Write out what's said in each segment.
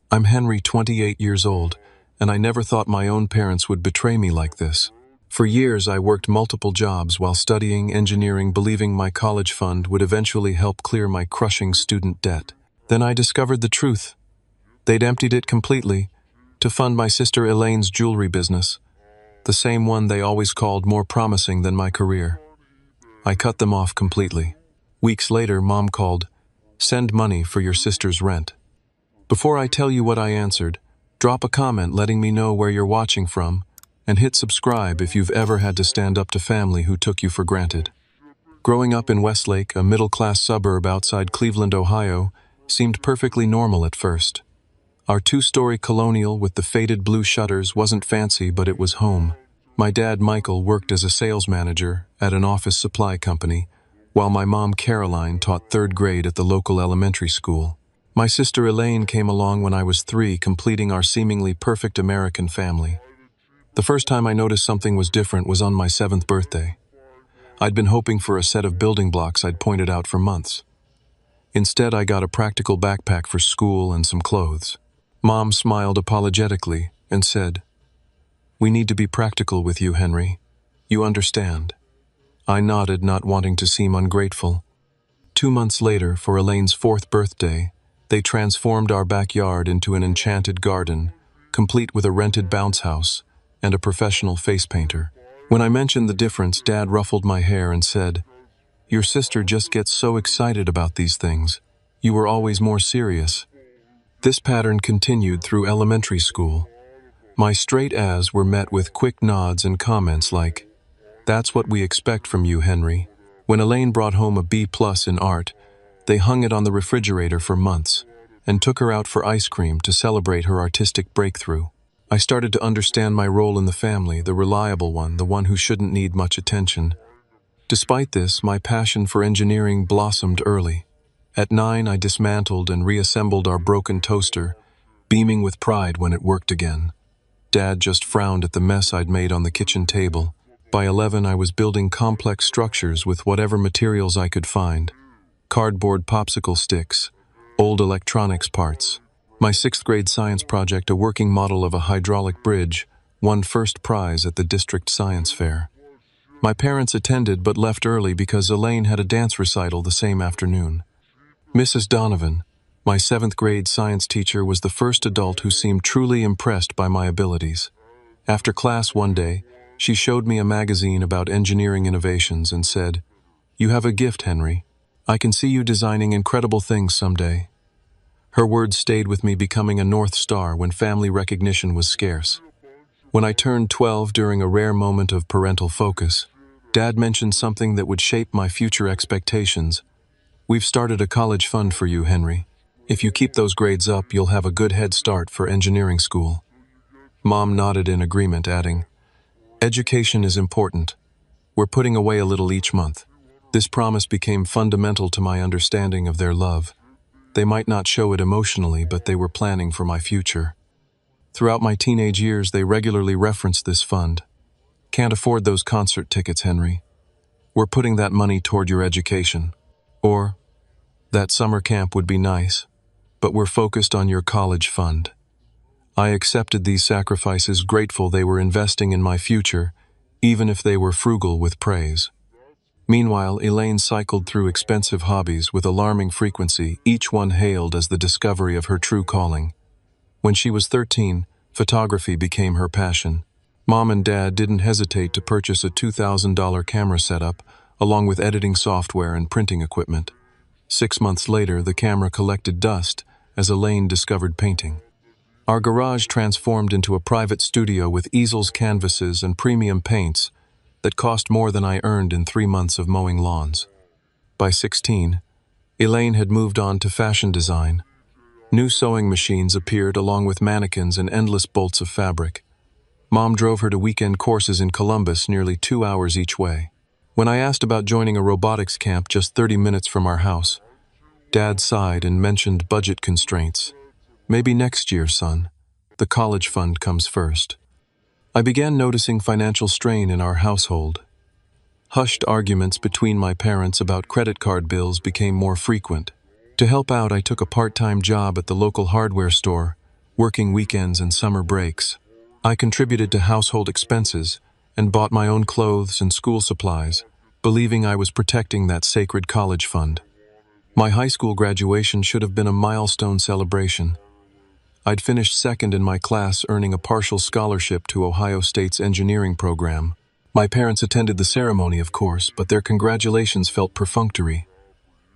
I'm Henry, 28 years old, and I never thought my own parents would betray me like this. For years, I worked multiple jobs while studying engineering, believing my college fund would eventually help clear my crushing student debt. Then I discovered the truth. They'd emptied it completely to fund my sister Elaine's jewelry business, the same one they always called more promising than my career. I cut them off completely. Weeks later, Mom called, "Send money for your sister's rent." Before I tell you what I answered, drop a comment letting me know where you're watching from, and hit subscribe if you've ever had to stand up to family who took you for granted. Growing up in Westlake, a middle-class suburb outside Cleveland, Ohio, seemed perfectly normal at first. Our two-story colonial with the faded blue shutters wasn't fancy, but it was home. My dad, Michael, worked as a sales manager at an office supply company, while my mom, Caroline, taught third grade at the local elementary school. My sister Elaine came along when I was 3, completing our seemingly perfect American family. The first time I noticed something was different was on my 7th birthday. I'd been hoping for a set of building blocks I'd pointed out for months. Instead, I got a practical backpack for school and some clothes. Mom smiled apologetically and said, "We need to be practical with you, Henry. You understand." I nodded, not wanting to seem ungrateful. 2 months later, for Elaine's 4th birthday, they transformed our backyard into an enchanted garden, complete with a rented bounce house and a professional face painter. When I mentioned the difference, Dad ruffled my hair and said, "Your sister just gets so excited about these things. You were always more serious." This pattern continued through elementary school. My straight A's were met with quick nods and comments like, "That's what we expect from you, Henry." When Elaine brought home a B+ in art, they hung it on the refrigerator for months and took her out for ice cream to celebrate her artistic breakthrough. I started to understand my role in the family, the reliable one, the one who shouldn't need much attention. Despite this, my passion for engineering blossomed early. At 9, I dismantled and reassembled our broken toaster, beaming with pride when it worked again. Dad just frowned at the mess I'd made on the kitchen table. By 11, I was building complex structures with whatever materials I could find. Cardboard popsicle sticks, old electronics parts. My 6th grade science project, a working model of a hydraulic bridge, won first prize at the district science fair. My parents attended but left early because Elaine had a dance recital the same afternoon. Mrs. Donovan, my 7th grade science teacher, was the first adult who seemed truly impressed by my abilities. After class one day, she showed me a magazine about engineering innovations and said, "You have a gift, Henry. I can see you designing incredible things someday." Her words stayed with me, becoming a North Star when family recognition was scarce. When I turned 12, during a rare moment of parental focus, Dad mentioned something that would shape my future expectations. "We've started a college fund for you, Henry. If you keep those grades up, you'll have a good head start for engineering school." Mom nodded in agreement, adding, "Education is important. We're putting away a little each month." This promise became fundamental to my understanding of their love. They might not show it emotionally, but they were planning for my future. Throughout my teenage years, they regularly referenced this fund. "Can't afford those concert tickets, Henry. We're putting that money toward your education." Or, "That summer camp would be nice, but we're focused on your college fund." I accepted these sacrifices, grateful they were investing in my future, even if they were frugal with praise. Meanwhile, Elaine cycled through expensive hobbies with alarming frequency, each one hailed as the discovery of her true calling. When she was 13, photography became her passion. Mom and Dad didn't hesitate to purchase a $2,000 camera setup, along with editing software and printing equipment. 6 months later, the camera collected dust as Elaine discovered painting. Our garage transformed into a private studio with easels, canvases, and premium paints that cost more than I earned in 3 months of mowing lawns. By 16, Elaine had moved on to fashion design. New sewing machines appeared along with mannequins and endless bolts of fabric. Mom drove her to weekend courses in Columbus, nearly 2 hours each way. When I asked about joining a robotics camp just 30 minutes from our house, Dad sighed and mentioned budget constraints. "Maybe next year, son. The college fund comes first." I began noticing financial strain in our household. Hushed arguments between my parents about credit card bills became more frequent. To help out, I took a part-time job at the local hardware store, working weekends and summer breaks. I contributed to household expenses and bought my own clothes and school supplies, believing I was protecting that sacred college fund. My high school graduation should have been a milestone celebration. I'd finished second in my class, earning a partial scholarship to Ohio State's engineering program. My parents attended the ceremony, of course, but their congratulations felt perfunctory.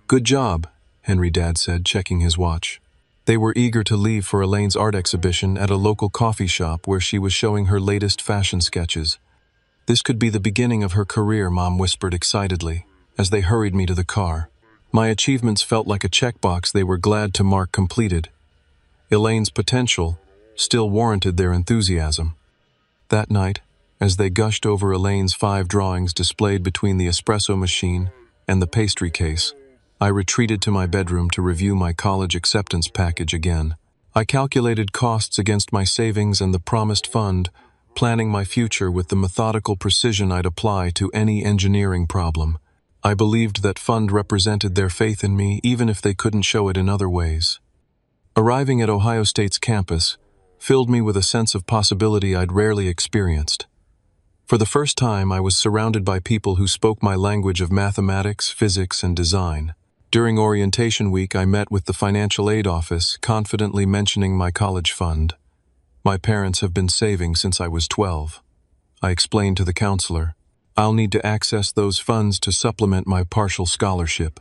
"Good job," Henry Dad said, checking his watch. They were eager to leave for Elaine's art exhibition at a local coffee shop where she was showing her latest fashion sketches. "This could be the beginning of her career," Mom whispered excitedly, as they hurried me to the car. My achievements felt like a checkbox they were glad to mark completed. Elaine's potential still warranted their enthusiasm. That night, as they gushed over Elaine's 5 drawings displayed between the espresso machine and the pastry case, I retreated to my bedroom to review my college acceptance package again. I calculated costs against my savings and the promised fund, planning my future with the methodical precision I'd apply to any engineering problem. I believed that fund represented their faith in me, even if they couldn't show it in other ways. Arriving at Ohio State's campus filled me with a sense of possibility I'd rarely experienced. For the first time, I was surrounded by people who spoke my language of mathematics, physics, and design. During orientation week, I met with the financial aid office, confidently mentioning my college fund. "My parents have been saving since I was 12. I explained to the counselor. "I'll need to access those funds to supplement my partial scholarship."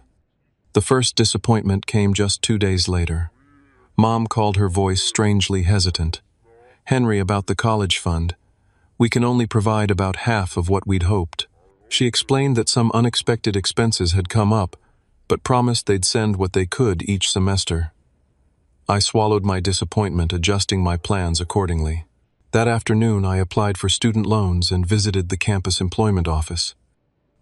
The first disappointment came just 2 days later. Mom called, her voice strangely hesitant. "Henry, about the college fund. We can only provide about half of what we'd hoped." She explained that some unexpected expenses had come up, but promised they'd send what they could each semester. I swallowed my disappointment, adjusting my plans accordingly. That afternoon, I applied for student loans and visited the campus employment office.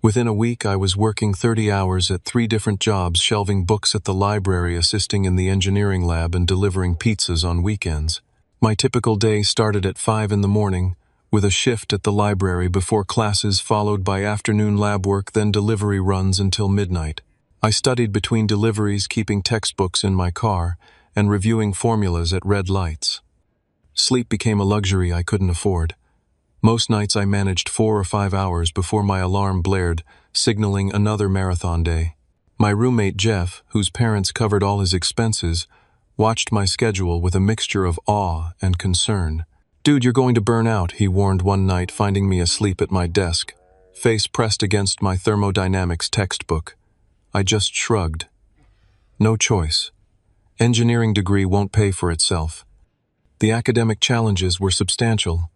Within a week, I was working 30 hours at 3 different jobs, shelving books at the library, assisting in the engineering lab, and delivering pizzas on weekends. My typical day started at 5 in the morning, with a shift at the library before classes, followed by afternoon lab work, then delivery runs until midnight. I studied between deliveries, keeping textbooks in my car, and reviewing formulas at red lights. Sleep became a luxury I couldn't afford. Most nights I managed 4 or 5 hours before my alarm blared, signaling another marathon day. My roommate Jeff, whose parents covered all his expenses, watched my schedule with a mixture of awe and concern. "Dude, you're going to burn out," he warned one night, finding me asleep at my desk, face pressed against my thermodynamics textbook. I just shrugged. No choice. Engineering degree won't pay for itself. The academic challenges were substantial,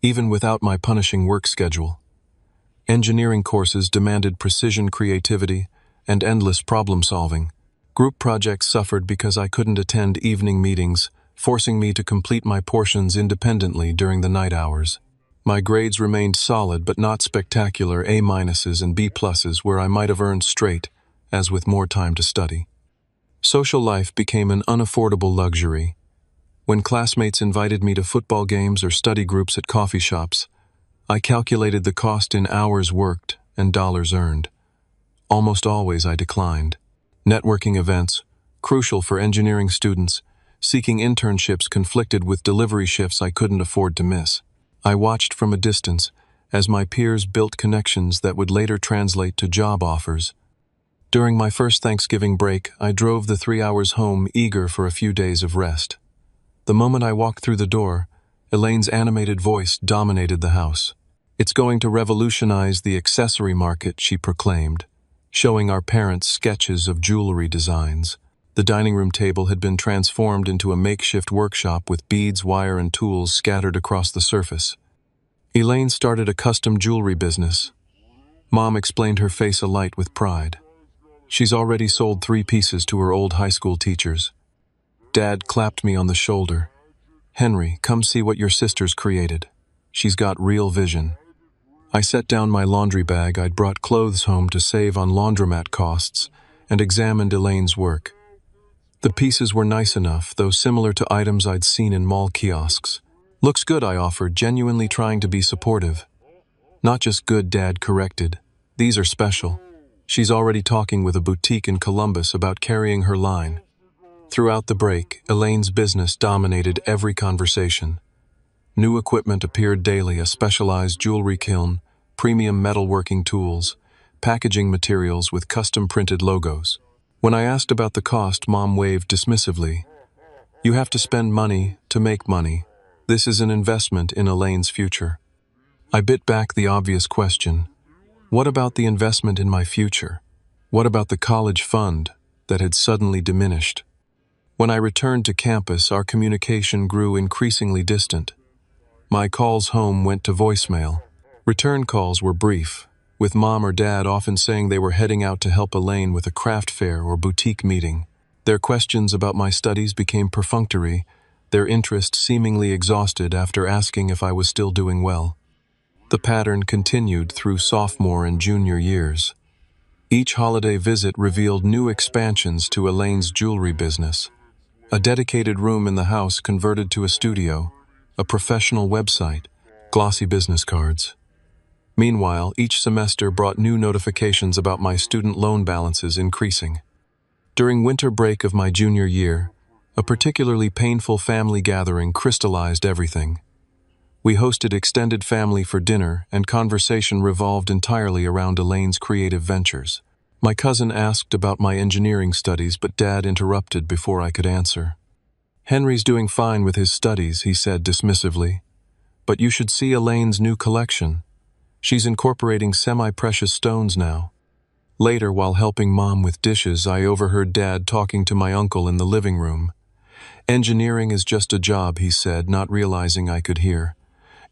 even without my punishing work schedule. Engineering courses demanded precision, creativity, and endless problem-solving. Group projects suffered because I couldn't attend evening meetings, forcing me to complete my portions independently during the night hours. My grades remained solid but not spectacular, A- and B+, where I might have earned straight, as with more time to study. Social life became an unaffordable luxury. When classmates invited me to football games or study groups at coffee shops, I calculated the cost in hours worked and dollars earned. Almost always I declined. Networking events, crucial for engineering students, seeking internships conflicted with delivery shifts I couldn't afford to miss. I watched from a distance as my peers built connections that would later translate to job offers. During my first Thanksgiving break, I drove the 3 hours home, eager for a few days of rest. The moment I walked through the door, Elaine's animated voice dominated the house. "It's going to revolutionize the accessory market," she proclaimed, showing our parents sketches of jewelry designs. The dining room table had been transformed into a makeshift workshop with beads, wire, and tools scattered across the surface. "Elaine started a custom jewelry business." Mom explained, her face alight with pride. "She's already sold 3 pieces to her old high school teachers." Dad clapped me on the shoulder. "Henry, come see what your sister's created. She's got real vision." I set down my laundry bag. I'd brought clothes home to save on laundromat costs, and examined Elaine's work. The pieces were nice enough, though similar to items I'd seen in mall kiosks. "Looks good," I offered, genuinely trying to be supportive. "Not just good," Dad corrected. "These are special. She's already talking with a boutique in Columbus about carrying her line." Throughout the break, Elaine's business dominated every conversation. New equipment appeared daily: a specialized jewelry kiln, premium metalworking tools, packaging materials with custom-printed logos. When I asked about the cost, Mom waved dismissively. "You have to spend money to make money. This is an investment in Elaine's future." I bit back the obvious question. What about the investment in my future? What about the college fund that had suddenly diminished? When I returned to campus, our communication grew increasingly distant. My calls home went to voicemail. Return calls were brief, with Mom or Dad often saying they were heading out to help Elaine with a craft fair or boutique meeting. Their questions about my studies became perfunctory, their interest seemingly exhausted after asking if I was still doing well. The pattern continued through sophomore and junior years. Each holiday visit revealed new expansions to Elaine's jewelry business. A dedicated room in the house converted to a studio, a professional website, glossy business cards. Meanwhile, each semester brought new notifications about my student loan balances increasing. During winter break of my junior year, a particularly painful family gathering crystallized everything. We hosted extended family for dinner, and conversation revolved entirely around Elaine's creative ventures. My cousin asked about my engineering studies, but Dad interrupted before I could answer. "Henry's doing fine with his studies," he said dismissively. "But you should see Elaine's new collection. She's incorporating semi-precious stones now." Later, while helping Mom with dishes, I overheard Dad talking to my uncle in the living room. "Engineering is just a job," he said, not realizing I could hear.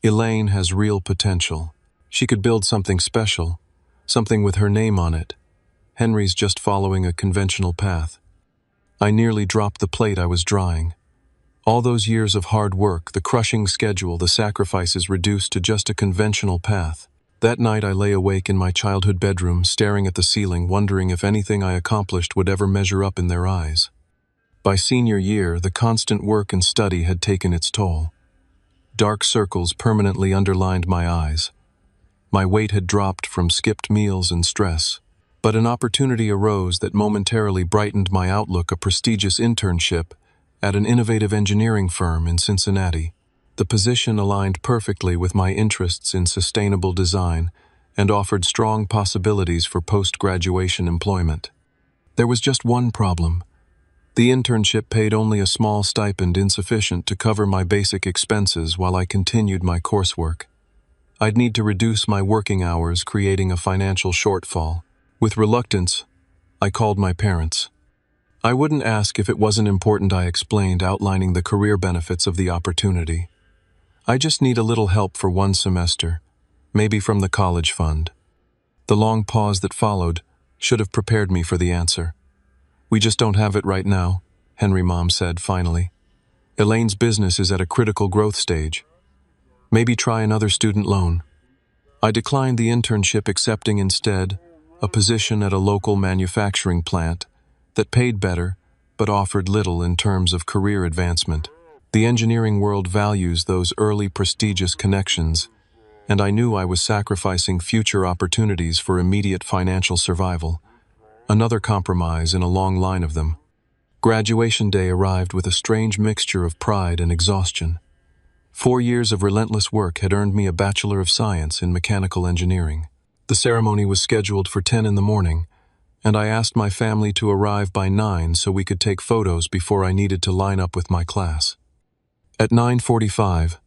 "Elaine has real potential. She could build something special, something with her name on it. Henry's just following a conventional path." I nearly dropped the plate I was drying. All those years of hard work, the crushing schedule, the sacrifices reduced to just a conventional path. That night I lay awake in my childhood bedroom, staring at the ceiling, wondering if anything I accomplished would ever measure up in their eyes. By senior year, the constant work and study had taken its toll. Dark circles permanently underlined my eyes. My weight had dropped from skipped meals and stress. But an opportunity arose that momentarily brightened my outlook: a prestigious internship at an innovative engineering firm in Cincinnati. The position aligned perfectly with my interests in sustainable design and offered strong possibilities for post-graduation employment. There was just one problem. The internship paid only a small stipend, insufficient to cover my basic expenses while I continued my coursework. I'd need to reduce my working hours, creating a financial shortfall. With reluctance, I called my parents. "I wouldn't ask if it wasn't important," I explained, outlining the career benefits of the opportunity. "I just need a little help for one semester, maybe from the college fund." The long pause that followed should have prepared me for the answer. "We just don't have it right now," Henry, Mom said finally. "Elaine's business is at a critical growth stage. Maybe try another student loan." I declined the internship, accepting instead a position at a local manufacturing plant that paid better but offered little in terms of career advancement. The engineering world values those early prestigious connections, and I knew I was sacrificing future opportunities for immediate financial survival. Another compromise in a long line of them. Graduation day arrived with a strange mixture of pride and exhaustion. 4 years of relentless work had earned me a Bachelor of Science in Mechanical Engineering. The ceremony was scheduled for 10 in the morning, and I asked my family to arrive by 9 so we could take photos before I needed to line up with my class. At 9:45,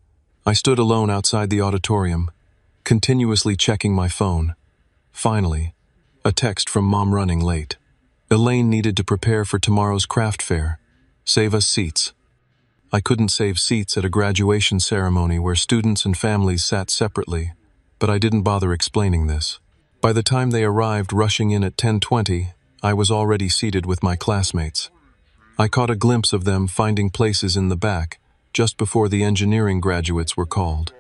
I stood alone outside the auditorium, continuously checking my phone. Finally, a text from Mom running late. "Elaine needed to prepare for tomorrow's craft fair. Save us seats." I couldn't save seats at a graduation ceremony where students and families sat separately, but I didn't bother explaining this. By the time they arrived, rushing in at 10:20, I was already seated with my classmates. I caught a glimpse of them finding places in the back, just before the engineering graduates were called.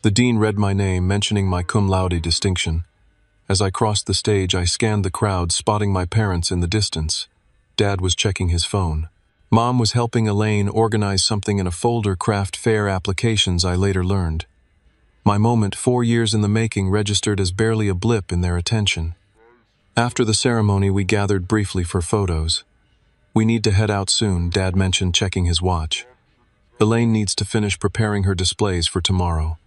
The dean read my name, mentioning my cum laude distinction. As I crossed the stage, I scanned the crowd, spotting my parents in the distance. Dad was checking his phone. Mom was helping Elaine organize something in a folder: craft fair applications, I later learned. My moment, 4 years in the making, registered as barely a blip in their attention. After the ceremony, we gathered briefly for photos. We need to head out soon, Dad mentioned, checking his watch. Elaine needs to finish preparing her displays for tomorrow.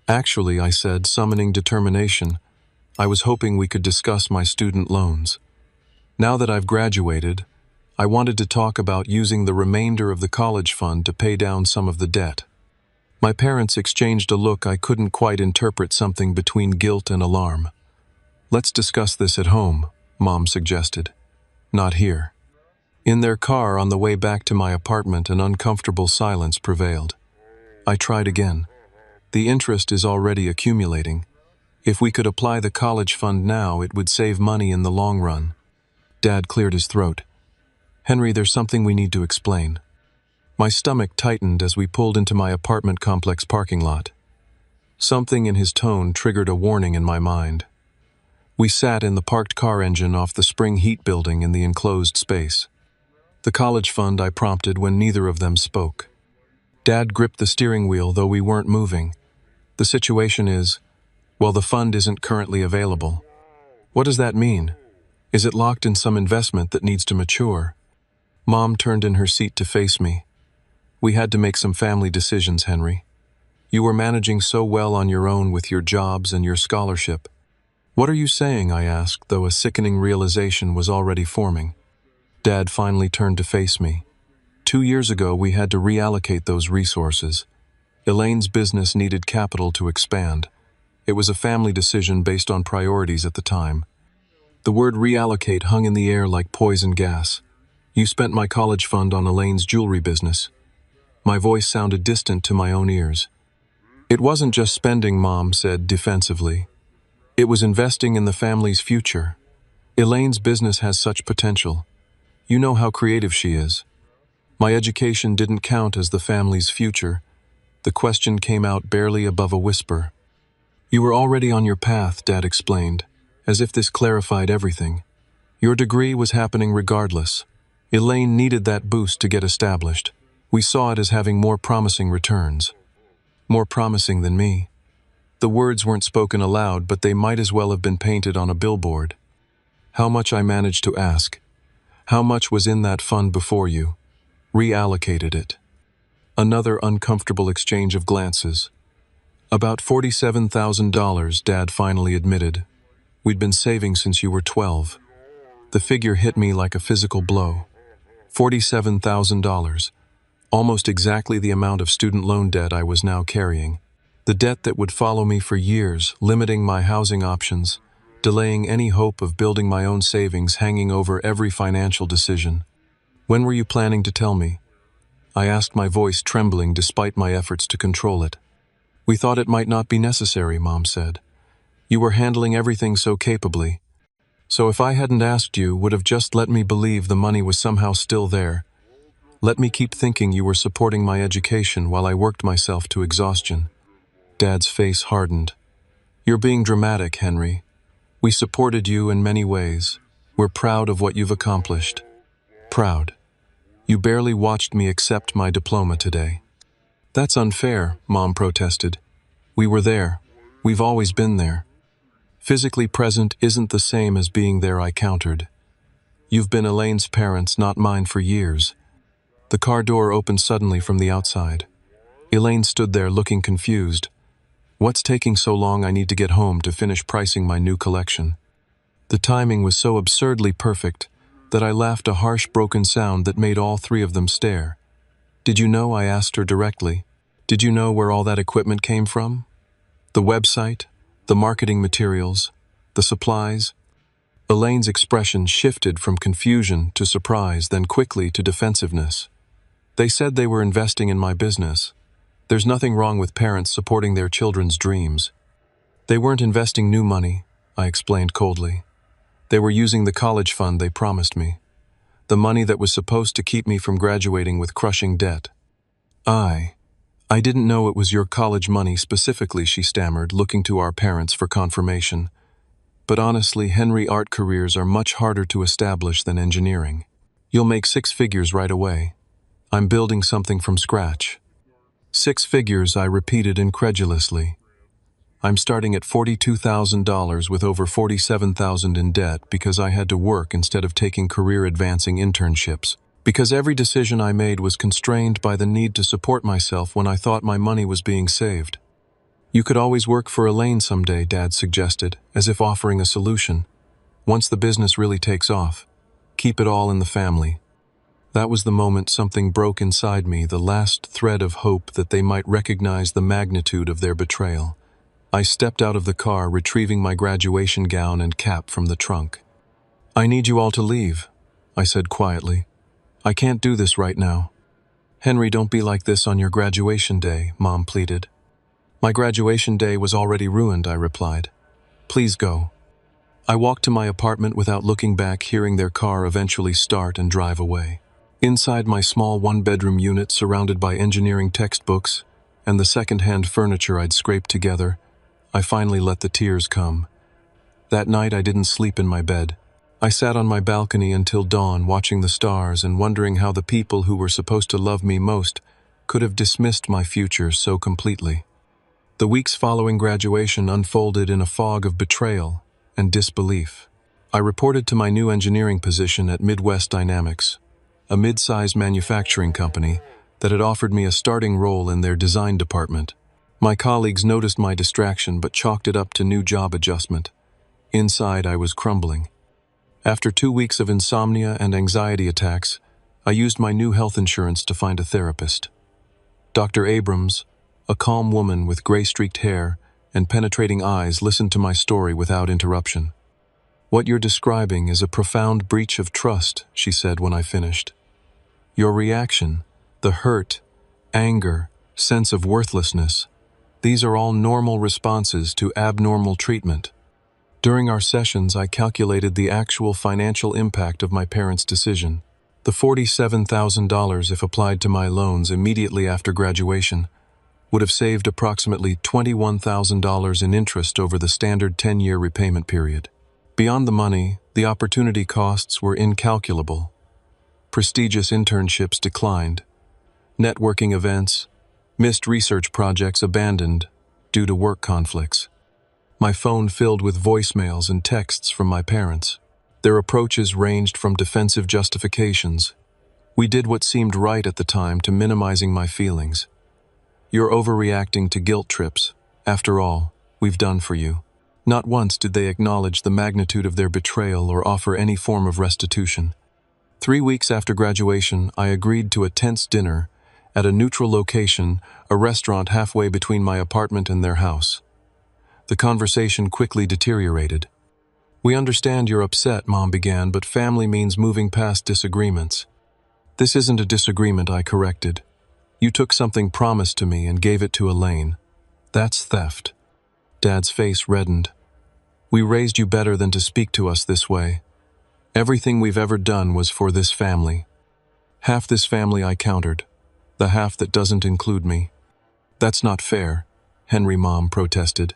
Actually, I said, summoning determination, I was hoping we could discuss my student loans. Now that I've graduated, I wanted to talk about using the remainder of the college fund to pay down some of the debt. My parents exchanged a look I couldn't quite interpret, something between guilt and alarm. Let's discuss this at home, Mom suggested. Not here. In their car on the way back to my apartment, an uncomfortable silence prevailed. I tried again. The interest is already accumulating. If we could apply the college fund now, it would save money in the long run. Dad cleared his throat. Henry, there's something we need to explain. My stomach tightened as we pulled into my apartment complex parking lot. Something in his tone triggered a warning in my mind. We sat in the parked car engine off the spring heat building in the enclosed space. The college fund, I prompted when neither of them spoke. Dad gripped the steering wheel, though we weren't moving. The situation is, well, the fund isn't currently available. What does that mean? Is it locked in some investment that needs to mature? Mom turned in her seat to face me. We had to make some family decisions, Henry. You were managing so well on your own with your jobs and your scholarship. What are you saying? I asked, though a sickening realization was already forming. Dad finally turned to face me. 2 years ago, we had to reallocate those resources. Elaine's business needed capital to expand. It was a family decision based on priorities at the time. The word reallocate hung in the air like poison gas. You spent my college fund on Elaine's jewelry business. My voice sounded distant to my own ears. It wasn't just spending, Mom said defensively. It was investing in the family's future. Elaine's business has such potential. You know how creative she is. My education didn't count as the family's future. The question came out barely above a whisper. You were already on your path, Dad explained, as if this clarified everything. Your degree was happening regardless. Elaine needed that boost to get established. We saw it as having more promising returns. More promising than me. The words weren't spoken aloud, but they might as well have been painted on a billboard. How much, I managed to ask. How much was in that fund before you? Reallocated it. Another uncomfortable exchange of glances. About $47,000, Dad finally admitted. We'd been saving since you were 12. The figure hit me like a physical blow. $47,000. Almost exactly the amount of student loan debt I was now carrying. The debt that would follow me for years, limiting my housing options, delaying any hope of building my own savings, hanging over every financial decision. When were you planning to tell me? I asked, my voice trembling despite my efforts to control it. We thought it might not be necessary, Mom said. You were handling everything so capably. So if I hadn't asked, you would have just let me believe the money was somehow still there. Let me keep thinking you were supporting my education while I worked myself to exhaustion. Dad's face hardened. You're being dramatic, Henry. We supported you in many ways. We're proud of what you've accomplished. Proud. You barely watched me accept my diploma today. That's unfair, Mom protested. We were there. We've always been there. Physically present isn't the same as being there, I countered. You've been Elaine's parents, not mine, for years. The car door opened suddenly from the outside. Elaine stood there looking confused. What's taking so long? I need to get home to finish pricing my new collection. The timing was so absurdly perfect that I laughed, a harsh, broken sound that made all three of them stare. Did you know? I asked her directly. Did you know where all that equipment came from? The website, the marketing materials, the supplies? Elaine's expression shifted from confusion to surprise, then quickly to defensiveness. They said they were investing in my business. There's nothing wrong with parents supporting their children's dreams. They weren't investing new money, I explained coldly. They were using the college fund they promised me. The money that was supposed to keep me from graduating with crushing debt. I didn't know it was your college money specifically, she stammered, looking to our parents for confirmation. But honestly, Henry, art careers are much harder to establish than engineering. You'll make 6 figures right away. I'm building something from scratch. 6 figures, I repeated incredulously. I'm starting at $42,000 with over $47,000 in debt because I had to work instead of taking career-advancing internships. Because every decision I made was constrained by the need to support myself when I thought my money was being saved. You could always work for Elaine someday, Dad suggested, as if offering a solution. Once the business really takes off, keep it all in the family. That was the moment something broke inside me, the last thread of hope that they might recognize the magnitude of their betrayal. I stepped out of the car, retrieving my graduation gown and cap from the trunk. "I need you all to leave," I said quietly. "I can't do this right now." "Henry, don't be like this on your graduation day," Mom pleaded. "My graduation day was already ruined," I replied. "Please go." I walked to my apartment without looking back, hearing their car eventually start and drive away. Inside my small one-bedroom unit, surrounded by engineering textbooks and the second-hand furniture I'd scraped together, I finally let the tears come. That night I didn't sleep in my bed. I sat on my balcony until dawn, watching the stars and wondering how the people who were supposed to love me most could have dismissed my future so completely. The weeks following graduation unfolded in a fog of betrayal and disbelief. I reported to my new engineering position at Midwest Dynamics, a mid-sized manufacturing company that had offered me a starting role in their design department. My colleagues noticed my distraction but chalked it up to new job adjustment. Inside, I was crumbling. After 2 weeks of insomnia and anxiety attacks, I used my new health insurance to find a therapist. Dr. Abrams, a calm woman with gray-streaked hair and penetrating eyes, listened to my story without interruption. "What you're describing is a profound breach of trust," she said when I finished. "Your reaction, the hurt, anger, sense of worthlessness, these are all normal responses to abnormal treatment." During our sessions, I calculated the actual financial impact of my parents' decision. The $47,000, if applied to my loans immediately after graduation, would have saved approximately $21,000 in interest over the standard 10-year repayment period. Beyond the money, the opportunity costs were incalculable. Prestigious internships declined, networking events, missed research projects abandoned due to work conflicts. My phone filled with voicemails and texts from my parents. Their approaches ranged from defensive justifications. "We did what seemed right at the time," to minimizing my feelings. "You're overreacting," to guilt trips. "After all, we've done for you." Not once did they acknowledge the magnitude of their betrayal or offer any form of restitution. 3 weeks after graduation, I agreed to a tense dinner at a neutral location, a restaurant halfway between my apartment and their house. The conversation quickly deteriorated. "We understand you're upset," Mom began, "but family means moving past disagreements." "This isn't a disagreement," I corrected. "You took something promised to me and gave it to Elaine. That's theft." Dad's face reddened. "We raised you better than to speak to us this way. Everything we've ever done was for this family." "Half this family," I countered. "The half that doesn't include me." "That's not fair," Henry, Mom protested.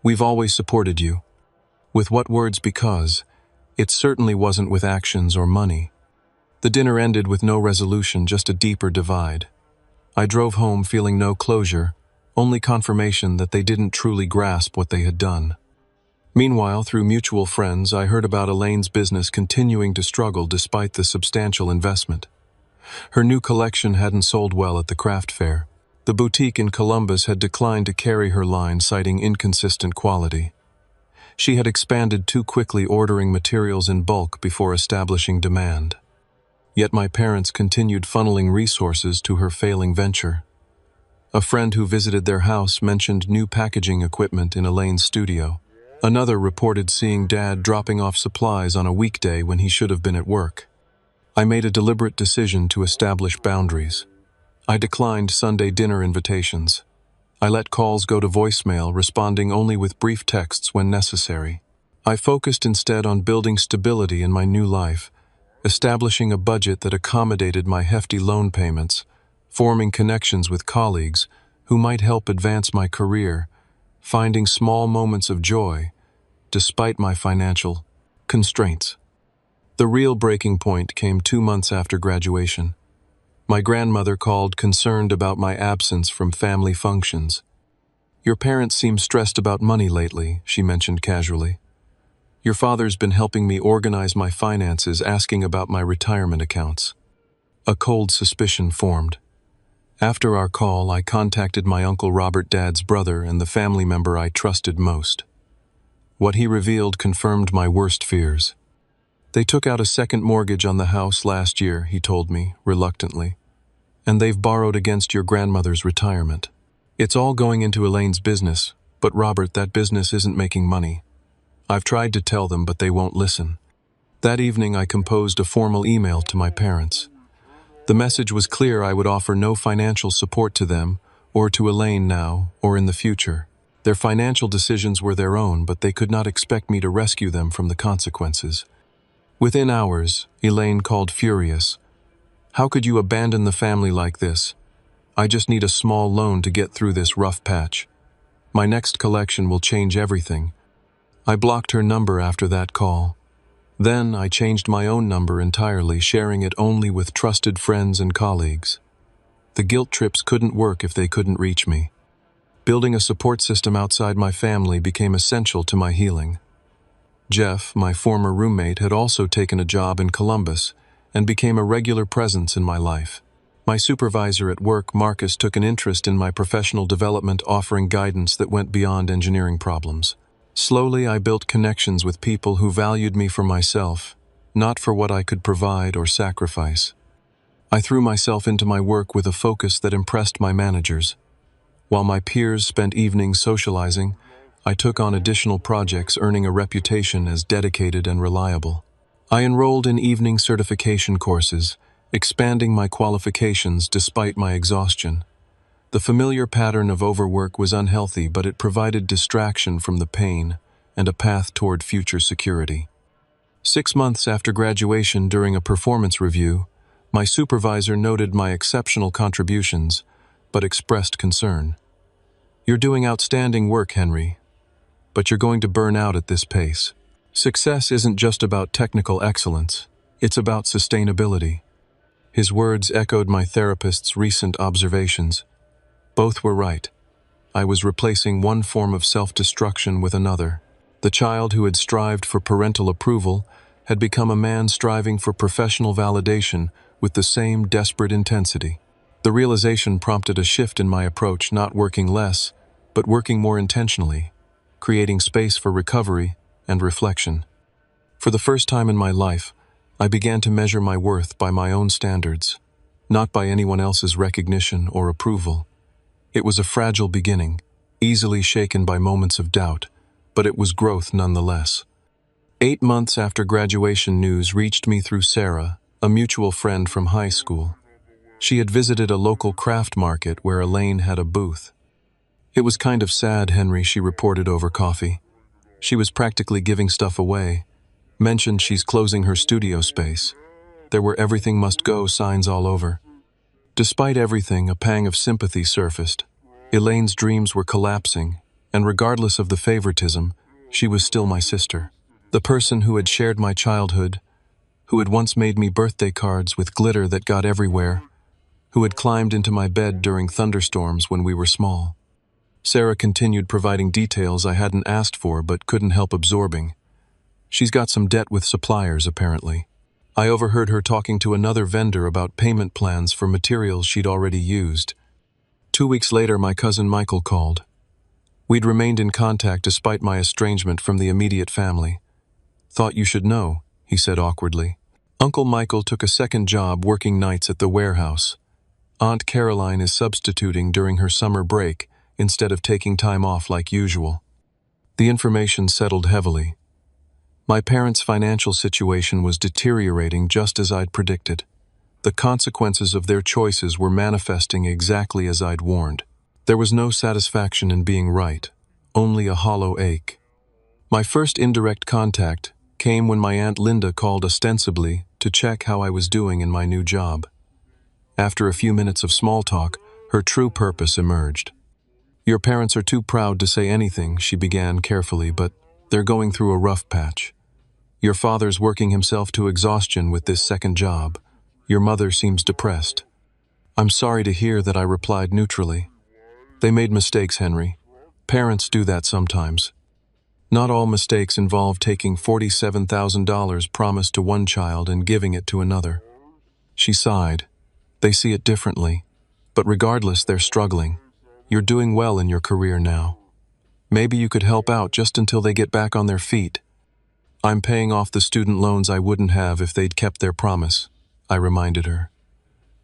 "We've always supported you." With what words? Because it certainly wasn't with actions or money. The dinner ended with no resolution, just a deeper divide. I drove home feeling no closure, only confirmation that they didn't truly grasp what they had done. Meanwhile, through mutual friends, I heard about Elaine's business continuing to struggle despite the substantial investment. Her new collection hadn't sold well at the craft fair. The boutique in Columbus had declined to carry her line, citing inconsistent quality. She had expanded too quickly, ordering materials in bulk before establishing demand. Yet my parents continued funneling resources to her failing venture. A friend who visited their house mentioned new packaging equipment in Elaine's studio. Another reported seeing Dad dropping off supplies on a weekday when he should have been at work. I made a deliberate decision to establish boundaries. I declined Sunday dinner invitations. I let calls go to voicemail, responding only with brief texts when necessary. I focused instead on building stability in my new life, establishing a budget that accommodated my hefty loan payments, forming connections with colleagues who might help advance my career, finding small moments of joy despite my financial constraints. The real breaking point came 2 months after graduation. My grandmother called, concerned about my absence from family functions. "Your parents seem stressed about money lately," she mentioned casually. "Your father's been helping me organize my finances, asking about my retirement accounts." A cold suspicion formed. After our call, I contacted my Uncle Robert, Dad's brother, and the family member I trusted most. What he revealed confirmed my worst fears. They took out a second mortgage on the house last year, he told me, reluctantly. And they've borrowed against your grandmother's retirement. It's all going into Elaine's business, but Robert, that business isn't making money. I've tried to tell them, but they won't listen. That evening, I composed a formal email to my parents. The message was clear: I would offer no financial support to them, or to Elaine now, or in the future. Their financial decisions were their own, but they could not expect me to rescue them from the consequences. Within hours, Elaine called furious. How could you abandon the family like this? I just need a small loan to get through this rough patch. My next collection will change everything. I blocked her number after that call. Then I changed my own number entirely, sharing it only with trusted friends and colleagues. The guilt trips couldn't work if they couldn't reach me. Building a support system outside my family became essential to my healing. Jeff, my former roommate, had also taken a job in Columbus and became a regular presence in my life. My supervisor at work, Marcus, took an interest in my professional development, offering guidance that went beyond engineering problems. Slowly, I built connections with people who valued me for myself, not for what I could provide or sacrifice. I threw myself into my work with a focus that impressed my managers. While my peers spent evenings socializing, I took on additional projects, earning a reputation as dedicated and reliable. I enrolled in evening certification courses, expanding my qualifications despite my exhaustion. The familiar pattern of overwork was unhealthy, but it provided distraction from the pain and a path toward future security. 6 months after graduation, during a performance review, my supervisor noted my exceptional contributions, but expressed concern. "You're doing outstanding work, Henry, but you're going to burn out at this pace. Success isn't just about technical excellence, it's about sustainability." His words echoed my therapist's recent observations. Both were right. I was replacing one form of self-destruction with another. The child who had strived for parental approval had become a man striving for professional validation with the same desperate intensity. The realization prompted a shift in my approach, not working less, but working more intentionally, creating space for recovery and reflection. For the first time in my life, I began to measure my worth by my own standards, not by anyone else's recognition or approval. It was a fragile beginning, easily shaken by moments of doubt, but it was growth nonetheless. 8 months after graduation, news reached me through Sarah, a mutual friend from high school. She had visited a local craft market where Elaine had a booth. "It was kind of sad, Henry," she reported over coffee. "She was practically giving stuff away. Mentioned she's closing her studio space. There were 'everything must go' signs all over." Despite everything, a pang of sympathy surfaced. Elaine's dreams were collapsing, and regardless of the favoritism, she was still my sister. The person who had shared my childhood, who had once made me birthday cards with glitter that got everywhere, who had climbed into my bed during thunderstorms when we were small. Sarah continued providing details I hadn't asked for but couldn't help absorbing. She's got some debt with suppliers, apparently. I overheard her talking to another vendor about payment plans for materials she'd already used. 2 weeks later, my cousin Michael called. We'd remained in contact despite my estrangement from the immediate family. "Thought you should know," he said awkwardly. Uncle Michael took a second job working nights at the warehouse. Aunt Caroline is substituting during her summer break instead of taking time off like usual. The information settled heavily. My parents' financial situation was deteriorating just as I'd predicted. The consequences of their choices were manifesting exactly as I'd warned. There was no satisfaction in being right, only a hollow ache. My first indirect contact came when my Aunt Linda called ostensibly to check how I was doing in my new job. After a few minutes of small talk, her true purpose emerged. "Your parents are too proud to say anything," she began carefully, "but they're going through a rough patch. Your father's working himself to exhaustion with this second job. Your mother seems depressed." "I'm sorry to hear that," I replied neutrally. "They made mistakes, Henry. Parents do that sometimes. Not all mistakes involve taking $47,000 promised to one child and giving it to another." She sighed. They see it differently, but regardless, they're struggling. You're doing well in your career now. Maybe you could help out just until they get back on their feet. I'm paying off the student loans I wouldn't have if they'd kept their promise, I reminded her.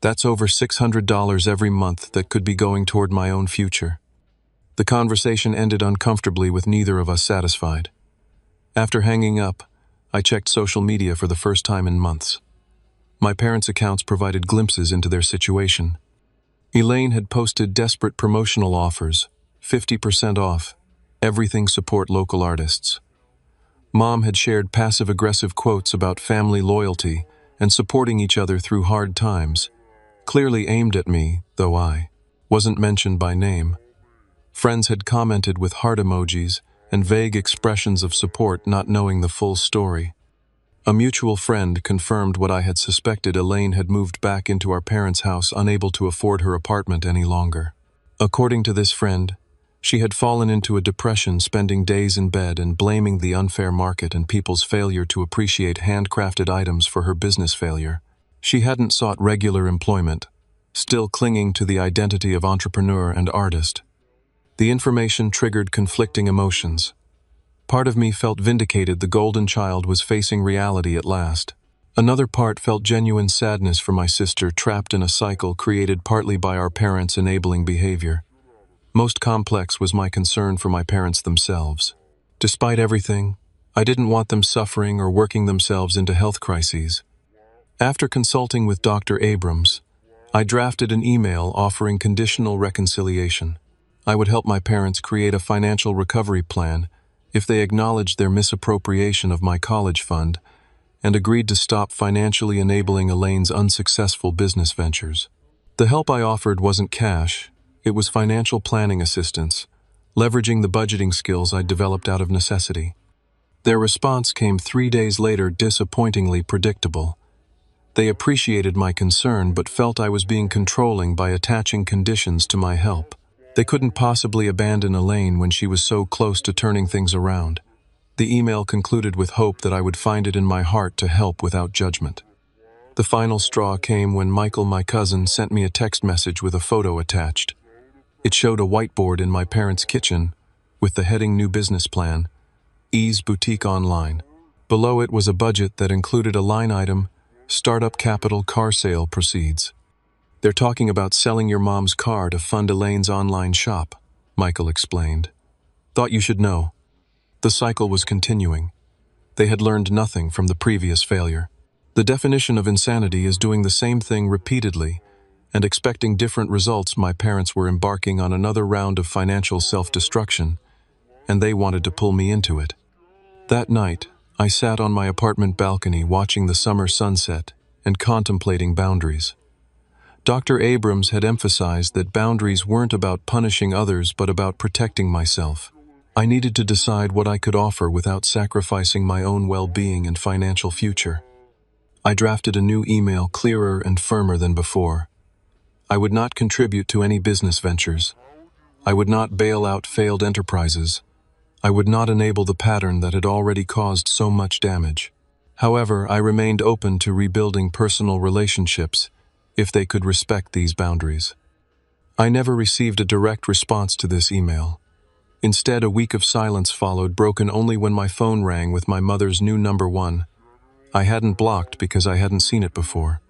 That's over $600 every month that could be going toward my own future. The conversation ended uncomfortably with neither of us satisfied. After hanging up, I checked social media for the first time in months. My parents' accounts provided glimpses into their situation. Elaine had posted desperate promotional offers, 50% off, everything support local artists. Mom had shared passive-aggressive quotes about family loyalty and supporting each other through hard times, clearly aimed at me, though I wasn't mentioned by name. Friends had commented with heart emojis and vague expressions of support, not knowing the full story. A mutual friend confirmed what I had suspected. Elaine had moved back into our parents' house, unable to afford her apartment any longer. According to this friend, she had fallen into a depression, spending days in bed and blaming the unfair market and people's failure to appreciate handcrafted items for her business failure. She hadn't sought regular employment, still clinging to the identity of entrepreneur and artist. The information triggered conflicting emotions. Part of me felt vindicated. The golden child was facing reality at last. Another part felt genuine sadness for my sister, trapped in a cycle created partly by our parents' enabling behavior. Most complex was my concern for my parents themselves. Despite everything, I didn't want them suffering or working themselves into health crises. After consulting with Dr. Abrams, I drafted an email offering conditional reconciliation. I would help my parents create a financial recovery plan if they acknowledged their misappropriation of my college fund and agreed to stop financially enabling Elaine's unsuccessful business ventures. The help I offered wasn't cash, it was financial planning assistance, leveraging the budgeting skills I'd developed out of necessity. Their response came 3 days later, disappointingly predictable. They appreciated my concern but felt I was being controlling by attaching conditions to my help. They couldn't possibly abandon Elaine when she was so close to turning things around. The email concluded with hope that I would find it in my heart to help without judgment. The final straw came when Michael, my cousin, sent me a text message with a photo attached. It showed a whiteboard in my parents' kitchen with the heading New Business Plan, Ease Boutique Online. Below it was a budget that included a line item, Startup Capital Car Sale Proceeds. They're talking about selling your mom's car to fund Elaine's online shop, Michael explained. Thought you should know. The cycle was continuing. They had learned nothing from the previous failure. The definition of insanity is doing the same thing repeatedly and expecting different results. My parents were embarking on another round of financial self-destruction, and they wanted to pull me into it. That night, I sat on my apartment balcony watching the summer sunset and contemplating boundaries. Dr. Abrams had emphasized that boundaries weren't about punishing others but about protecting myself. I needed to decide what I could offer without sacrificing my own well-being and financial future. I drafted a new email, clearer and firmer than before. I would not contribute to any business ventures. I would not bail out failed enterprises. I would not enable the pattern that had already caused so much damage. However, I remained open to rebuilding personal relationships if they could respect these boundaries. I never received a direct response to this email. Instead, a week of silence followed, broken only when my phone rang with my mother's new number 1. I hadn't blocked because I hadn't seen it before.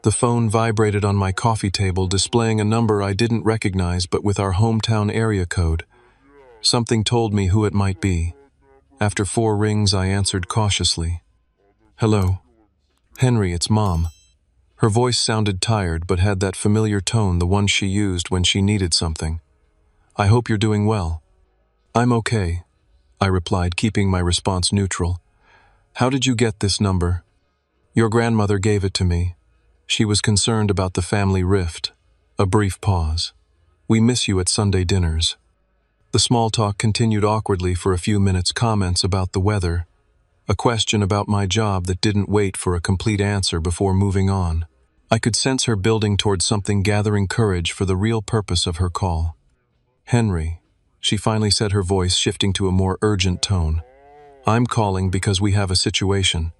The phone vibrated on my coffee table, displaying a number I didn't recognize but with our hometown area code. Something told me who it might be. After 4 rings, I answered cautiously. Hello. Henry, it's Mom. Her voice sounded tired but had that familiar tone, the one she used when she needed something. I hope you're doing well. I'm okay, I replied, keeping my response neutral. How did you get this number? Your grandmother gave it to me. She was concerned about the family rift. A brief pause. We miss you at Sunday dinners. The small talk continued awkwardly for a few minutes, comments about the weather, a question about my job that didn't wait for a complete answer before moving on. I could sense her building towards something, gathering courage for the real purpose of her call. Henry, she finally said, her voice shifting to a more urgent tone. I'm calling because we have a situation.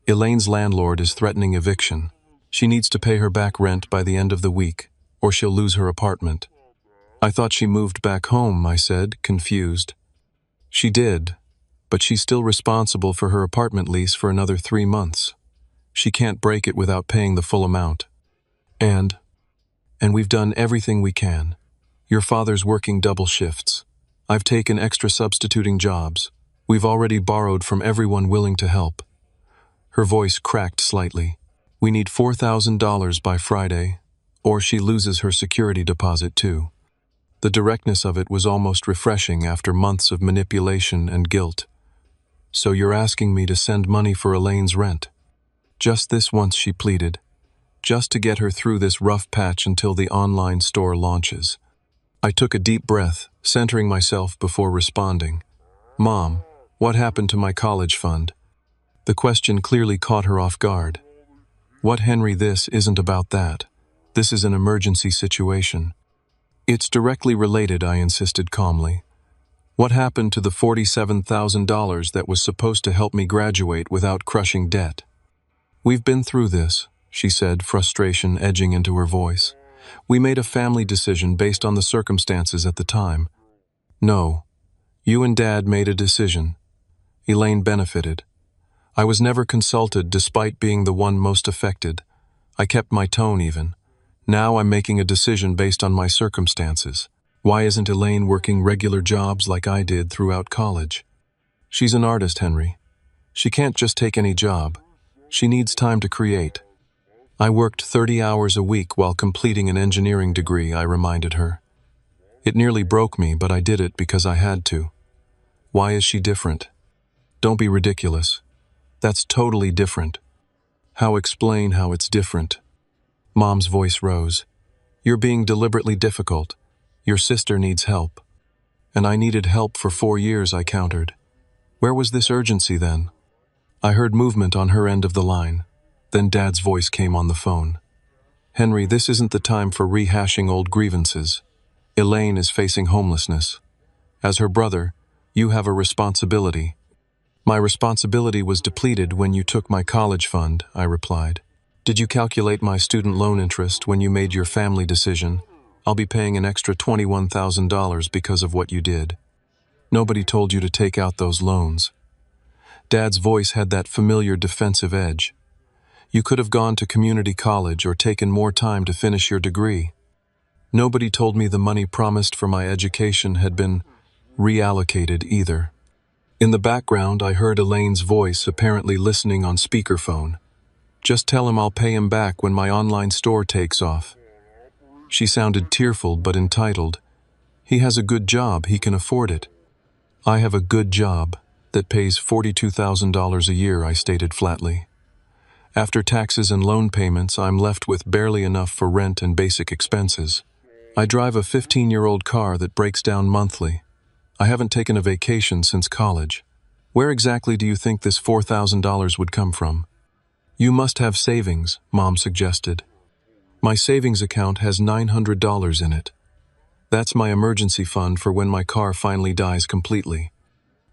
Elaine's landlord is threatening eviction. She needs to pay her back rent by the end of the week, or she'll lose her apartment. I thought she moved back home, I said, confused. She did, but she's still responsible for her apartment lease for another 3 months. She can't break it without paying the full amount. And we've done everything we can. Your father's working double shifts. I've taken extra substituting jobs. We've already borrowed from everyone willing to help. Her voice cracked slightly. We need $4,000 by Friday, or she loses her security deposit too. The directness of it was almost refreshing after months of manipulation and guilt. So you're asking me to send money for Elaine's rent? Just this once, she pleaded. Just to get her through this rough patch until the online store launches. I took a deep breath, centering myself before responding. Mom, what happened to my college fund? The question clearly caught her off guard. What, Henry, this isn't about that. This is an emergency situation. It's directly related, I insisted calmly. What happened to the $47,000 that was supposed to help me graduate without crushing debt? We've been through this, she said, frustration edging into her voice. We made a family decision based on the circumstances at the time. No, you and Dad made a decision. Elaine benefited. I was never consulted despite being the one most affected. I kept my tone even. Now I'm making a decision based on my circumstances. Why isn't Elaine working regular jobs like I did throughout college? She's an artist, Henry. She can't just take any job. She needs time to create. I worked 30 hours a week while completing an engineering degree, I reminded her. It nearly broke me, but I did it because I had to. Why is she different? Don't be ridiculous. That's totally different. Explain how it's different? Mom's voice rose. You're being deliberately difficult. Your sister needs help. And I needed help for 4 years, I countered. Where was this urgency then? I heard movement on her end of the line. Then Dad's voice came on the phone. Henry, this isn't the time for rehashing old grievances. Elaine is facing homelessness. As her brother, you have a responsibility. My responsibility was depleted when you took my college fund, I replied. Did you calculate my student loan interest when you made your family decision? I'll be paying an extra $21,000 because of what you did. Nobody told you to take out those loans. Dad's voice had that familiar defensive edge. You could have gone to community college or taken more time to finish your degree. Nobody told me the money promised for my education had been reallocated either. In the background, I heard Elaine's voice, apparently listening on speakerphone. Just tell him I'll pay him back when my online store takes off. She sounded tearful but entitled. He has a good job, he can afford it. I have a good job that pays $42,000 a year, I stated flatly. After taxes and loan payments, I'm left with barely enough for rent and basic expenses. I drive a 15-year-old car that breaks down monthly. I haven't taken a vacation since college. Where exactly do you think this $4,000 would come from? You must have savings, Mom suggested. My savings account has $900 in it. That's my emergency fund for when my car finally dies completely.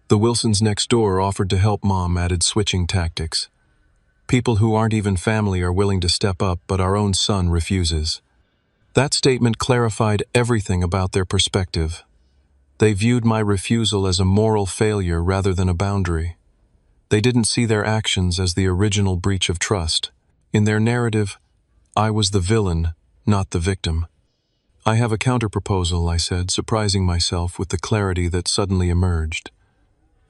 The Wilsons next door offered to help, Mom added, switching tactics. People who aren't even family are willing to step up, but our own son refuses. That statement clarified everything about their perspective. They viewed my refusal as a moral failure rather than a boundary. They didn't see their actions as the original breach of trust. In their narrative, I was the villain, not the victim. I have a counterproposal, I said, surprising myself with the clarity that suddenly emerged.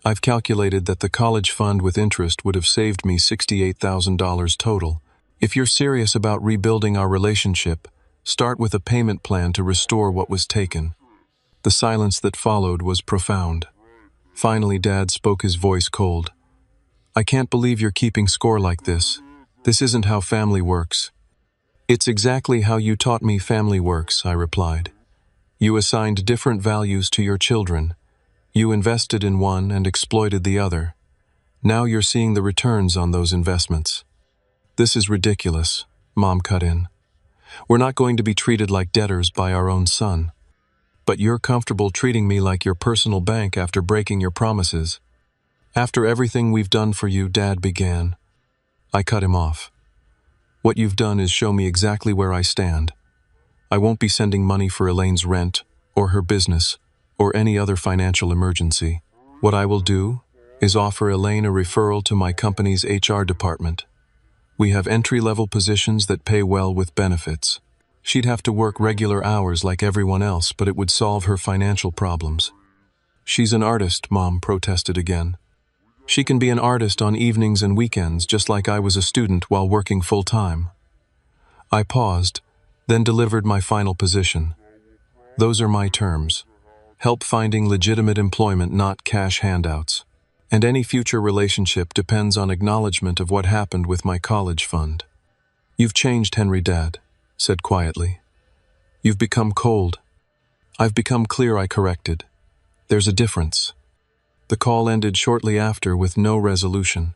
I've calculated that the college fund with interest would have saved me $68,000 total. If you're serious about rebuilding our relationship, start with a payment plan to restore what was taken. The silence that followed was profound. Finally, Dad spoke, his voice cold. I can't believe you're keeping score like this. This isn't how family works. It's exactly how you taught me family works, I replied. You assigned different values to your children. You invested in one and exploited the other. Now you're seeing the returns on those investments. This is ridiculous, Mom cut in. We're not going to be treated like debtors by our own son. But you're comfortable treating me like your personal bank after breaking your promises. After everything we've done for you, Dad began. I cut him off. What you've done is show me exactly where I stand. I won't be sending money for Elaine's rent, or her business, or any other financial emergency. What I will do is offer Elaine a referral to my company's HR department. We have entry-level positions that pay well with benefits. She'd have to work regular hours like everyone else, but it would solve her financial problems. She's an artist, Mom protested again. She can be an artist on evenings and weekends, just like I was a student while working full-time. I paused, then delivered my final position. Those are my terms. Help finding legitimate employment, not cash handouts. And any future relationship depends on acknowledgement of what happened with my college fund. You've changed, Henry, Dad said quietly. You've become cold. I've become clear, I corrected. There's a difference. The call ended shortly after with no resolution.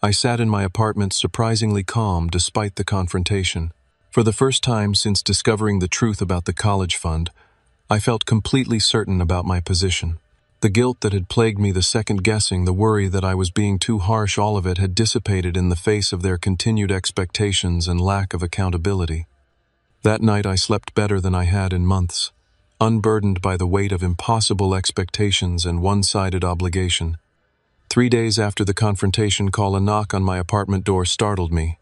I sat in my apartment surprisingly calm despite the confrontation. For the first time since discovering the truth about the college fund, I felt completely certain about my position. The guilt that had plagued me, the second guessing, the worry that I was being too harsh, all of it had dissipated in the face of their continued expectations and lack of accountability. That night I slept better than I had in months, unburdened by the weight of impossible expectations and one-sided obligation. 3 days after the confrontation call, a knock on my apartment door startled me.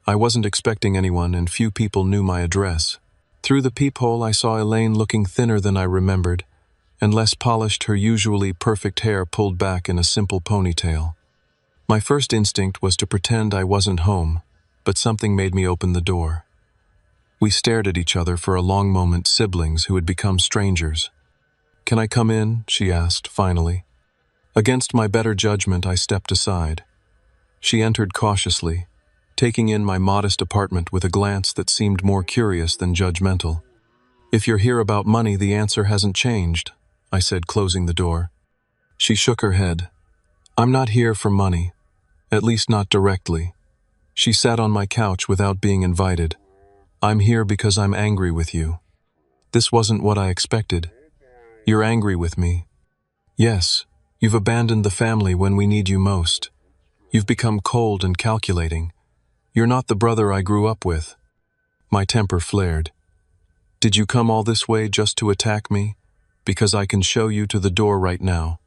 I wasn't expecting anyone, and few people knew my address. Through the peephole I saw Elaine, looking thinner than I remembered, and less polished, her usually perfect hair pulled back in a simple ponytail. My first instinct was to pretend I wasn't home, but something made me open the door. We stared at each other for a long moment, siblings who had become strangers. "Can I come in?" she asked, finally. Against my better judgment, I stepped aside. She entered cautiously, taking in my modest apartment with a glance that seemed more curious than judgmental. "If you're here about money, the answer hasn't changed," I said, closing the door. She shook her head. "I'm not here for money, at least not directly." She sat on my couch without being invited. "I'm here because I'm angry with you." This wasn't what I expected. "You're angry with me?" "Yes, you've abandoned the family when we need you most. You've become cold and calculating. You're not the brother I grew up with." My temper flared. "Did you come all this way just to attack me? Because I can show you to the door right now."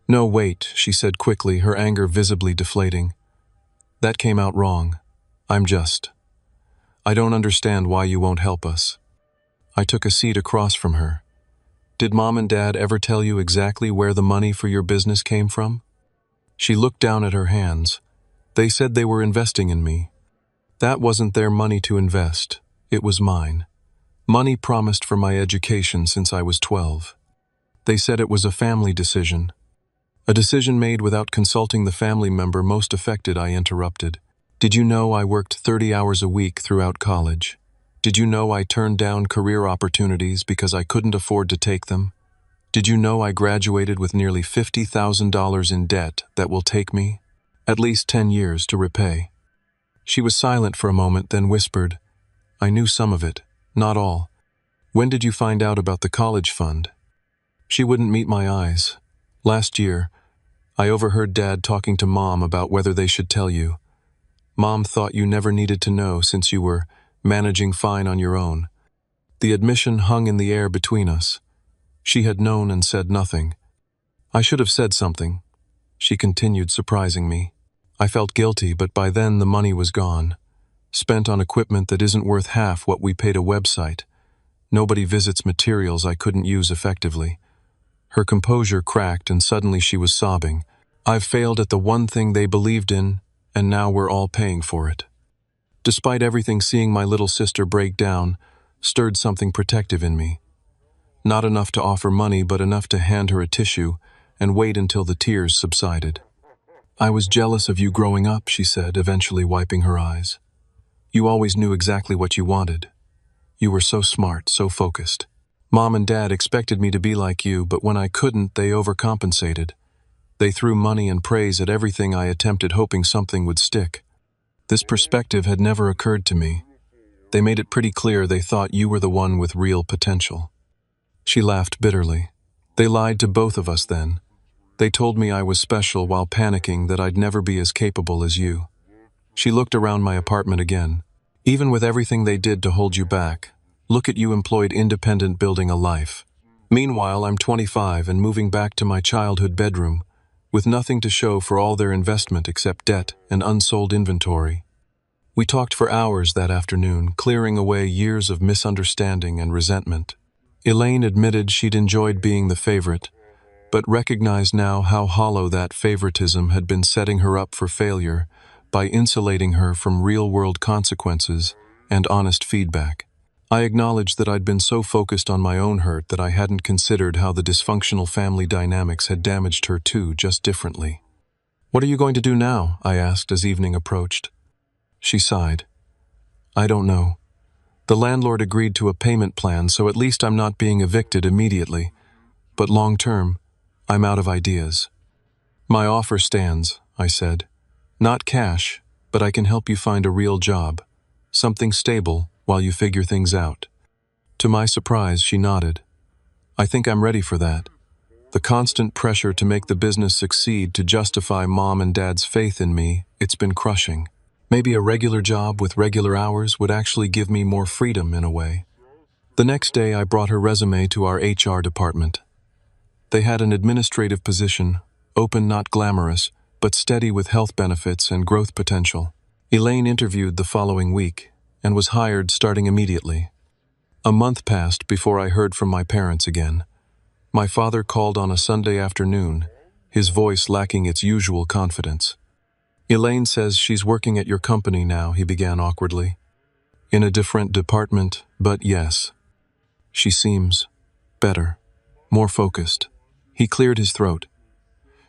"No, wait," she said quickly, her anger visibly deflating. "That came out wrong. I don't understand why you won't help us." I took a seat across from her. "Did Mom and Dad ever tell you exactly where the money for your business came from?" She looked down at her hands. "They said they were investing in me." "That wasn't their money to invest. It was mine. Money promised for my education since I was 12. They said it was a family decision. A decision made without consulting the family member most affected," I interrupted. "Did you know I worked 30 hours a week throughout college? Did you know I turned down career opportunities because I couldn't afford to take them? Did you know I graduated with nearly $50,000 in debt that will take me at least 10 years to repay?" She was silent for a moment, then whispered, "I knew some of it, not all. When did you find out about the college fund?" She wouldn't meet my eyes. "Last year, I overheard Dad talking to Mom about whether they should tell you. Mom thought you never needed to know since you were managing fine on your own." The admission hung in the air between us. She had known and said nothing. "I should have said something," she continued, surprising me. I felt guilty, but by then the money was gone, spent on equipment that isn't worth half what we paid a website. Nobody visits materials I couldn't use effectively. Her composure cracked, and suddenly she was sobbing. "I've failed at the one thing they believed in, and now we're all paying for it." Despite everything, seeing my little sister break down stirred something protective in me. Not enough to offer money, but enough to hand her a tissue and wait until the tears subsided. "I was jealous of you growing up," she said, eventually wiping her eyes. "You always knew exactly what you wanted. You were so smart, so focused. Mom and Dad expected me to be like you, but when I couldn't, they overcompensated. They threw money and praise at everything I attempted, hoping something would stick. This perspective had never occurred to me. They made it pretty clear they thought you were the one with real potential." She laughed bitterly. "They lied to both of us then. They told me I was special while panicking that I'd never be as capable as you." She looked around my apartment again. Even with everything they did to hold you back, look at you employed independent building a life. Meanwhile, I'm 25 and moving back to my childhood bedroom, with nothing to show for all their investment except debt and unsold inventory. We talked for hours that afternoon, clearing away years of misunderstanding and resentment. Elaine admitted she'd enjoyed being the favorite, but recognized now how hollow that favoritism had been, setting her up for failure by insulating her from real-world consequences and honest feedback. I acknowledged that I'd been so focused on my own hurt that I hadn't considered how the dysfunctional family dynamics had damaged her too, just differently. "What are you going to do now?" I asked as evening approached. She sighed. "I don't know. The landlord agreed to a payment plan, so at least I'm not being evicted immediately. But long-term, I'm out of ideas." "My offer stands," I said. "Not cash, but I can help you find a real job. Something stable while you figure things out." To my surprise, she nodded. "I think I'm ready for that. The constant pressure to make the business succeed, to justify Mom and Dad's faith in me, it's been crushing. Maybe a regular job with regular hours would actually give me more freedom in a way." The next day, I brought her resume to our HR department. They had an administrative position, open, not glamorous, but steady, with health benefits and growth potential. Elaine interviewed the following week and was hired starting immediately. A month passed before I heard from my parents again. My father called on a Sunday afternoon, his voice lacking its usual confidence. "Elaine says she's working at your company now," he began awkwardly. "In a different department, but yes. She seems better, more focused." He cleared his throat.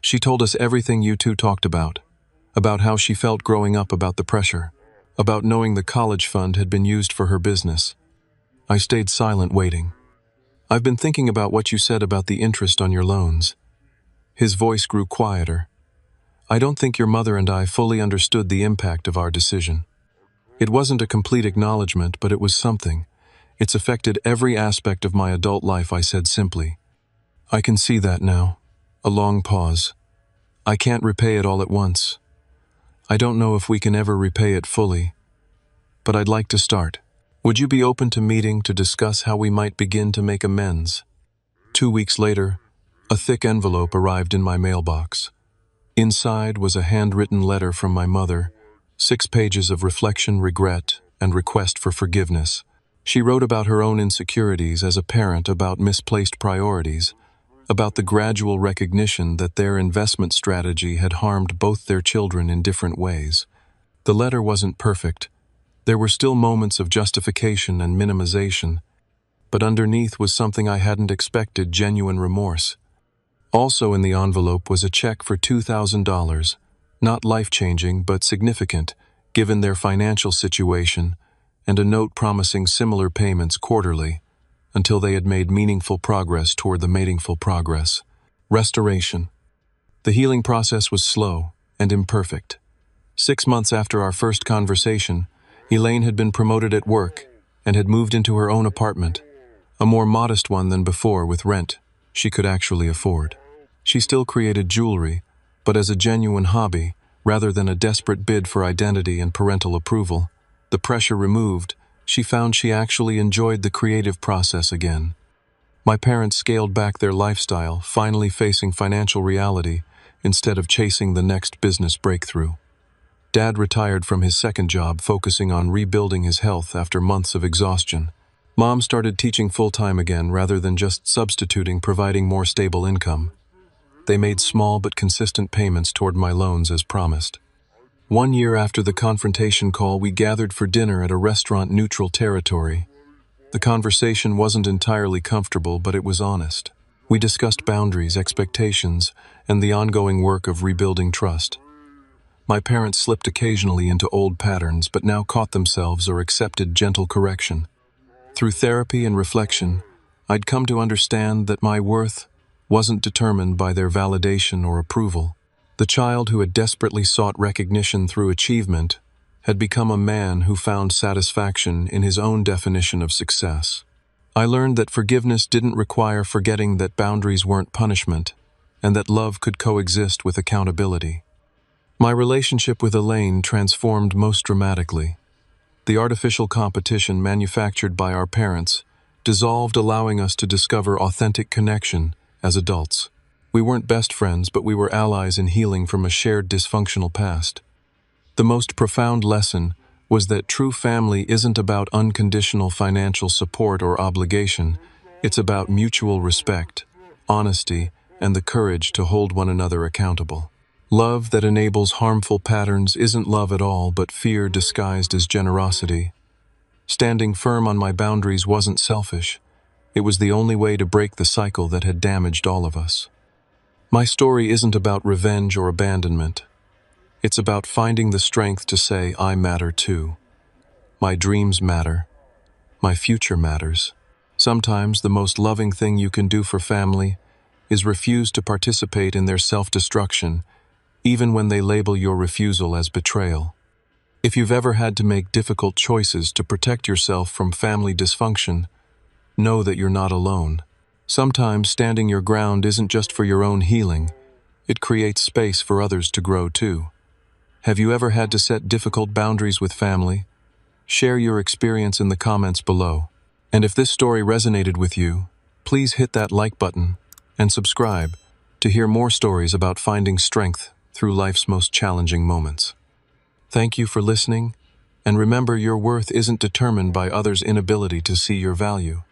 "She told us everything you two talked about how she felt growing up, about the pressure, about knowing the college fund had been used for her business." I stayed silent, waiting. "I've been thinking about what you said about the interest on your loans." His voice grew quieter. "I don't think your mother and I fully understood the impact of our decision. It wasn't a complete acknowledgement, but it was something. It's affected every aspect of my adult life," I said simply. "I can see that now." A long pause. "I can't repay it all at once. I don't know if we can ever repay it fully, but I'd like to start. Would you be open to meeting to discuss how we might begin to make amends?" 2 weeks later, a thick envelope arrived in my mailbox. Inside was a handwritten letter from my mother, 6 pages of reflection, regret, and request for forgiveness. She wrote about her own insecurities as a parent, about misplaced priorities, about the gradual recognition that their investment strategy had harmed both their children in different ways. The letter wasn't perfect. There were still moments of justification and minimization, but underneath was something I hadn't expected: genuine remorse. Also in the envelope was a check for $2,000, not life-changing but significant, given their financial situation, and a note promising similar payments quarterly, until they had made meaningful progress toward the meaningful progress. Restoration. The healing process was slow and imperfect. 6 months after our first conversation, Elaine had been promoted at work and had moved into her own apartment, a more modest one than before, with rent she could actually afford. She still created jewelry, but as a genuine hobby, rather than a desperate bid for identity and parental approval. The pressure removed, she found she actually enjoyed the creative process again. My parents scaled back their lifestyle, finally facing financial reality instead of chasing the next business breakthrough. Dad retired from his second job, focusing on rebuilding his health after months of exhaustion. Mom started teaching full-time again rather than just substituting, providing more stable income. They made small but consistent payments toward my loans as promised. 1 year after the confrontation call, we gathered for dinner at a restaurant neutral territory. The conversation wasn't entirely comfortable, but it was honest. We discussed boundaries, expectations, and the ongoing work of rebuilding trust. My parents slipped occasionally into old patterns, but now caught themselves or accepted gentle correction. Through therapy and reflection, I'd come to understand that my worth wasn't determined by their validation or approval. The child who had desperately sought recognition through achievement had become a man who found satisfaction in his own definition of success. I learned that forgiveness didn't require forgetting that boundaries weren't punishment, and that love could coexist with accountability. My relationship with Elaine transformed most dramatically. The artificial competition manufactured by our parents dissolved, allowing us to discover authentic connection as adults. We weren't best friends, but we were allies in healing from a shared dysfunctional past. The most profound lesson was that true family isn't about unconditional financial support or obligation. It's about mutual respect, honesty, and the courage to hold one another accountable. Love that enables harmful patterns isn't love at all, but fear disguised as generosity. Standing firm on my boundaries wasn't selfish. It was the only way to break the cycle that had damaged all of us. My story isn't about revenge or abandonment. It's about finding the strength to say, I matter too. My dreams matter. My future matters. Sometimes the most loving thing you can do for family is refuse to participate in their self-destruction, even when they label your refusal as betrayal. If you've ever had to make difficult choices to protect yourself from family dysfunction, know that you're not alone. Sometimes standing your ground isn't just for your own healing, it creates space for others to grow too. Have you ever had to set difficult boundaries with family? Share your experience in the comments below. And if this story resonated with you, please hit that like button and subscribe to hear more stories about finding strength through life's most challenging moments. Thank you for listening, and remember, your worth isn't determined by others' inability to see your value.